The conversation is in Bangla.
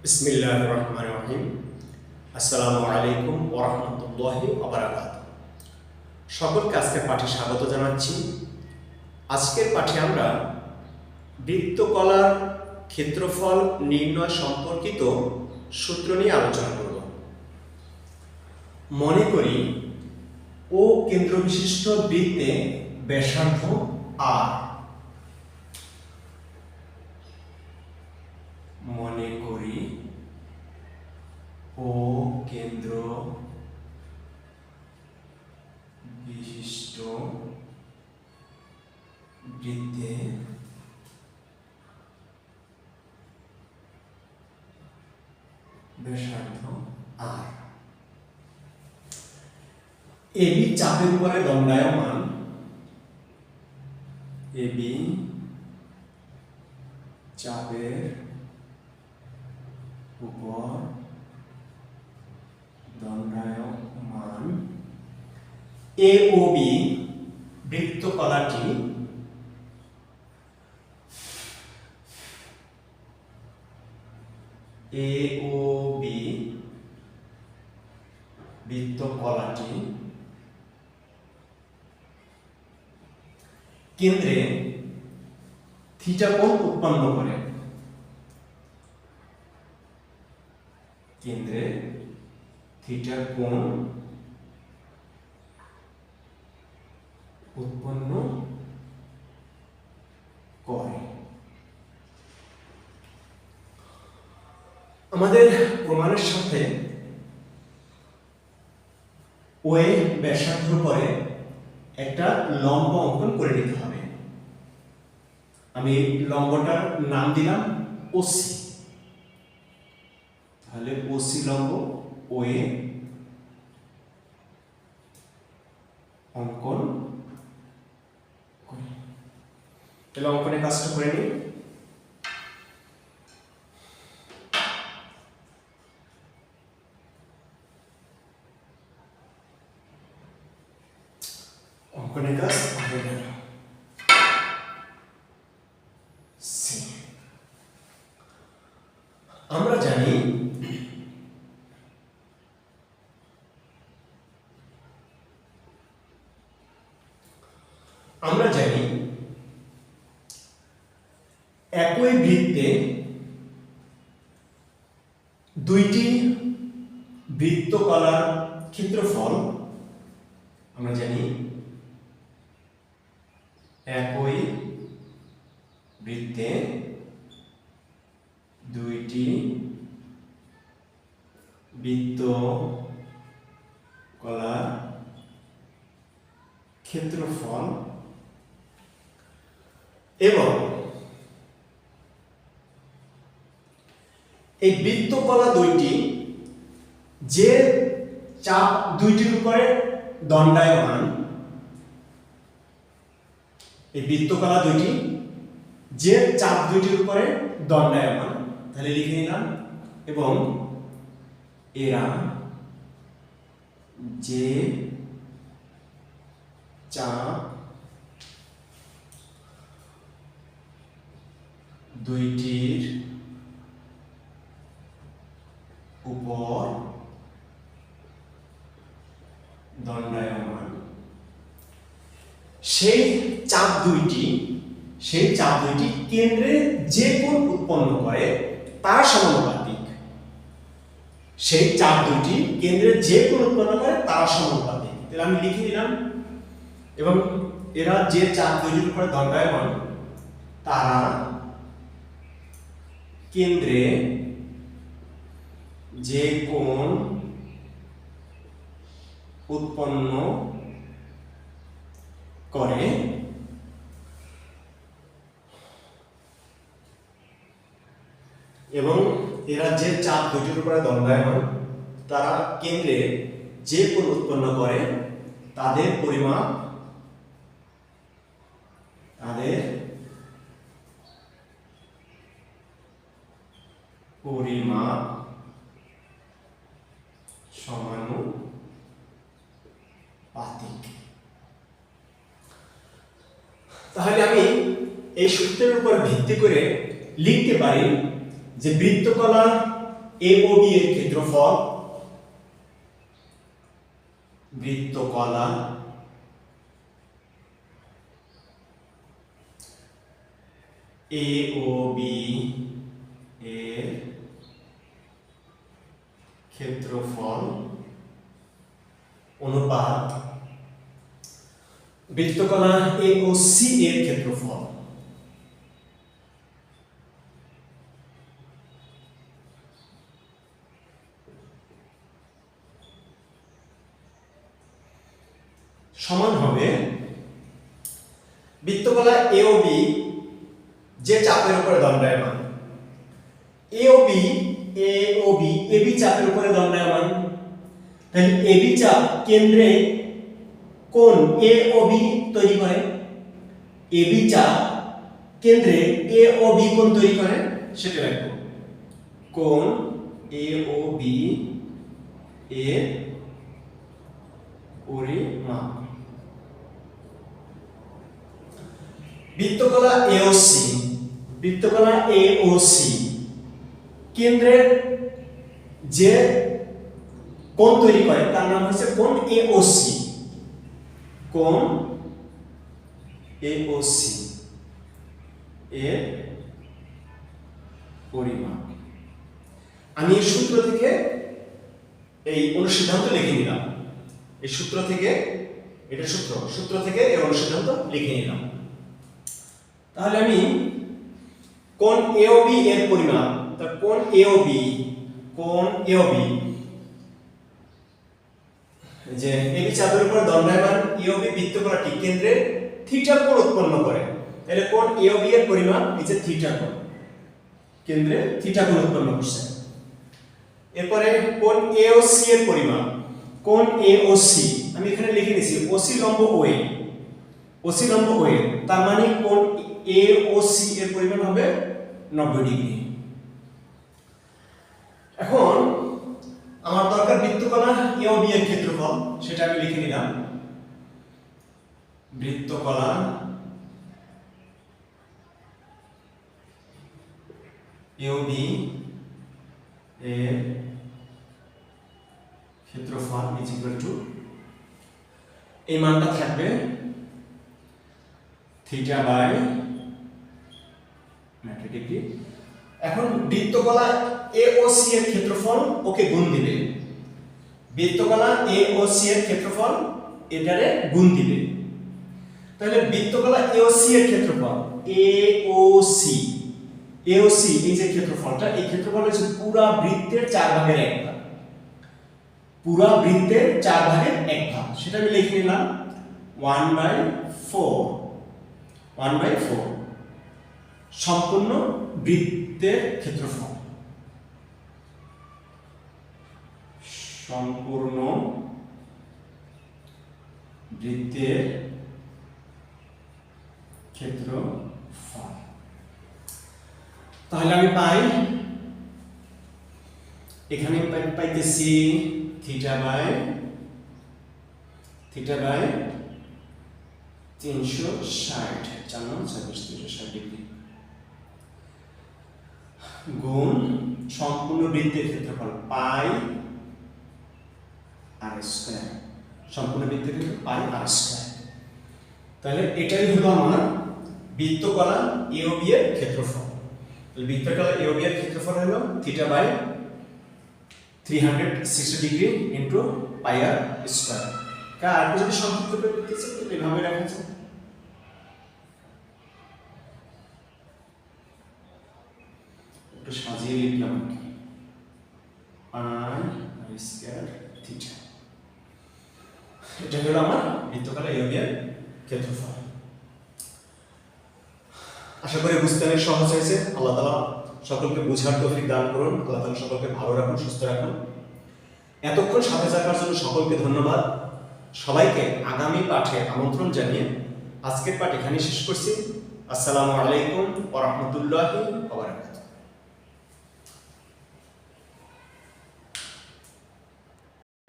বিসমিল্লাহির রহমানির রহিম। আসসালামু আলাইকুম ওয়া রাহমাতুল্লাহি ওয়া বারাকাতুহু। সকলকে আজকের পাঠে স্বাগত জানাচ্ছি। আজকের পাঠে আমরা বৃত্তকলার ক্ষেত্রফল নির্ণয় সম্পর্কিত সূত্র নিয়ে আলোচনা করব। মনে করি ও কেন্দ্রবিশিষ্ট বৃত্তে ব্যাসার্ধ আর। মনে করি ও কেন্দ্র বিশিষ্ট বৃত্তে ব্যাসার্ধ আর। এবি চাপের উপরে দণ্ডায়মান। এবি চাপের উপর দণ্ডায়মান। এ ও বি বৃত্তকলাটি এ ও বি বৃত্তকলাটি কেন্দ্রে থিটা কোণ উৎপন্ন করে। কেন্দ্রে থিটা কোণ উৎপন্ন করে। আমাদের প্রমাণের সাথে ও এ ব্যাসার্ধের উপরে একটা লম্ব অঙ্কন করে নিতে হবে। আমি লম্বটার নাম দিলাম ওসি। তাহলে ওসি লম্ব ও এ অঙ্কন করি। তাহলে অঙ্কনের কাজটা করে নিই। অঙ্কনের কাজ হয়ে গেল। আমরা জানি একই বৃত্তে দুইটি বৃত্তকলার ক্ষেত্রফল আমরা জানি একই বৃত্তে দুইটি বৃত্তকলার ক্ষেত্রফল এবং এই বৃত্তকলা দুইটি যে চাপ দুইটির উপরে দণ্ডায়মান। এই বৃত্তকলা দুইটি যে চাপ দুইটির উপরে দণ্ডায়মান, তাহলে লিখে নিলাম। এবং এরা যে চাপ দুইটির উপর দণ্ডায়মান, সেই চাপ দুইটি কেন্দ্রে যে কোণ উৎপন্ন করে তার সমানুপাতিক। সেই চাপ দুইটি কেন্দ্রে যে কোণ উৎপন্ন করে তার সমানুপাতিক। তাহলে আমি লিখে দিলাম। এবং এরা যে চাপ দুইটির উপরে দণ্ডায়মান তারা কেন্দ্রে যে কোণ উৎপন্ন করে এবং এরা যে চাপ দুইটির উপরে দণ্ডায়মান তারা কেন্দ্রে যে কোণ উৎপন্ন করে তাদের পরিমাপ সমানুপাতিক। তাহলে আমি এই সূত্রের উপর ভিত্তি করে লিখতে পারি যে বৃত্তকলার AOB এর ক্ষেত্রফল, বৃত্তকলা AOB এর ক্ষেত্রফল অনুপাত বৃত্তকলা AOC এর ক্ষেত্রফল। সমান হবে বৃত্তকলা AOB যে চাপের উপরে দণ্ডায়মান, AOB AB চাপের উপরে দণ্ডায়মান, তাহলে AB চাপ কেন্দ্রে কোণ AOB তৈরি করে, AB চাপ কেন্দ্রে AOB কোণ তৈরি করে, সেটা লিখব। কোণ AOB এর পরিমাপ। বৃত্তকলা AOC কেন্দ্রের যে কোণ তৈরি করে তার নাম হচ্ছে কোণ AOC। কোণ AOC এর পরিমাপ। আমি এই সূত্র থেকে এই অনুসিদ্ধান্ত লিখে নিলাম। এই সূত্র থেকে, এটা সূত্র থেকে এই অনুসিদ্ধান্ত লিখে নিলাম। তাহলে আমি কোণ AOB এর পরিমাপ, তার কোণ AOB যে AB চাপের উপর দণ্ডায়মান AOB বৃত্তকলাটি কেন্দ্রে থিটা কোণ উৎপন্ন করে, তাহলে কোণ AOB এর পরিমাপ এই যে থিটা কোণ, কেন্দ্রে থিটা কোণ উৎপন্ন করছে। এরপরে কোণ AOC এর পরিমাপ, কোণ AOC আমি এখানে লিখে নিয়েছি OC লম্ব OA, তার মানে কোণ AOC এর পরিমাণ হবে 90 ডিগ্রি। এখন আমার দরকার বৃত্তকলা AOB এর ক্ষেত্রফল, সেটা আমি লিখে নিলাম। বৃত্তকলা AOB এর ক্ষেত্রফল এই মানটা থাকবে থিটা বাই 90 ডিগ্রি। এখন বৃত্তকলা AOC এর ক্ষেত্রফল ওকে গুণ দিবে, বৃত্তকলা AOC এর ক্ষেত্রফল এটারে গুণ দিবে। তাহলে বৃত্তকলা AOC এর ক্ষেত্রফল AOC এই যে ক্ষেত্রফলটা, এই ক্ষেত্রফল হচ্ছে পুরা বৃত্তের 4 ভাগের 1 ভাগ, পুরা বৃত্তের 4 ভাগের 1 ভাগ। সেটা আমি লিখে নিলাম 1/4 সম্পূর্ণ বৃত্তের ক্ষেত্রফল, সম্পূর্ণ বৃত্তের ক্ষেত্রফল। তাহলে আমি পাই, এখানে পাইতেছি থিটা বাই 360 ডিগ্রি গুণ সম্পূর্ণ বৃত্তের ক্ষেত্রফল পাই আর স্কয়ার, সম্পূর্ণ বৃত্তের ক্ষেত্রফল পাই আর স্কয়ার। তাহলে এটাই হলো আমার বৃত্তকলা AOB এর ক্ষেত্রফল। তাহলে বৃত্তকলা AOB এর ক্ষেত্রফল হলো theta by 360 degree into pi r square. আর যদি সংক্ষিপ্ত করে লিখতে চাই তাহলে এভাবে রাখা যায়। একটু সাজিয়ে লিখলাম পাই আর স্কয়ার থিটা। এটা হলো আমার বৃত্তকলা AOB এর ক্ষেত্রফল। আশা করি বুঝতে অনেক সহজ হয়েছে। আল্লাহ তাআলা সকলকে বুঝার তৌফিক দান করুন। আল্লাহ তাআলা সকলকে ভালো রাখুন, সুস্থ রাখুন। এতক্ষণ সাথে থাকার জন্য সকলকে ধন্যবাদ। সবাইকে আগামী পাঠে আমন্ত্রণ জানিয়ে আজকের পাঠ এখানে শেষ করছি। আসসালামু আলাইকুম ওয়া রাহমাতুল্লাহি ওয়া বারাকাতুহু।